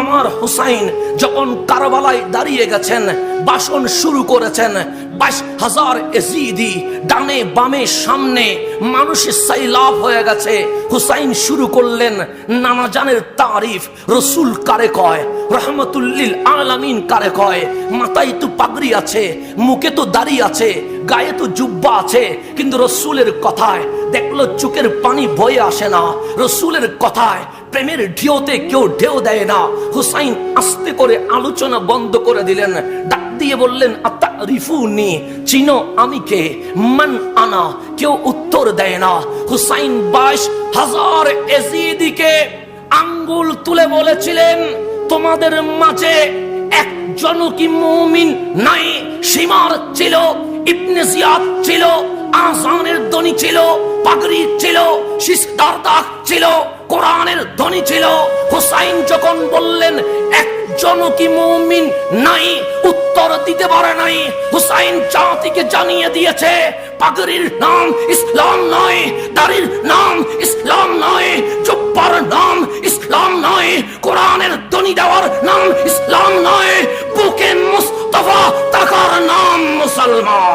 আমার হুসাইন যখন কারবালায় দাঁড়িয়ে গেছেন, ভাষণ শুরু করেছেন, 22,000 এজিদি ডানে বামে সামনে মানুষের সাইলাভ হয়ে গেছে। হুসাইন শুরু করলেন নানা জানের তারিফ। রসুল কারে কয়, রহমতুল্লিল আলামিন কারে কয়, মাথায় তো পাগড়ি আছে, মুখে তো দাড়ি আছে, গায়ে তো জুব্বা আছে, কিন্তু রসুলের কথায় দেখলো চোখের পানি বয়ে আসে না। রসুলের কথায় প্রেমের ঢেউতে কেউ ঢেউ দেয় না। হুসাইন আস্তে করে আলোচনা বন্ধ করে দিলেন, ডাক দিয়ে বললেন, আতারিফুনি, চিনো আমি কে, মান আনা, কেউ উত্তর দেয় না। হুসাইন 22,000 এজিদিকে আঙ্গুল তুলে বলেছিলেন, তোমাদের মাঝে একজন কি মুমিন নাই? সীমার ছিল, ইবনে জিয়াদ ছিল, আযানের ধ্বনি ছিল, পাগড়ি ছিল, শিরদার ছিল, কোরআনের ধ্বনি ছিল। হুসাইন যখন বললেন একজন কি মুমিন নাই, উত্তর দিতে পারে নাই। হুসাইন জাতিকে জানিয়ে দিয়েছে, পাগড়ির নাম ইসলাম নয়, দাড়ির নাম ইসলাম নয়, জুব্বার নাম ইসলাম নয়, কোরআনের ধ্বনি দেওয়ার নাম ইসলাম নয়, বুকে মুস্তাফা তাকার নাম মুসলমান।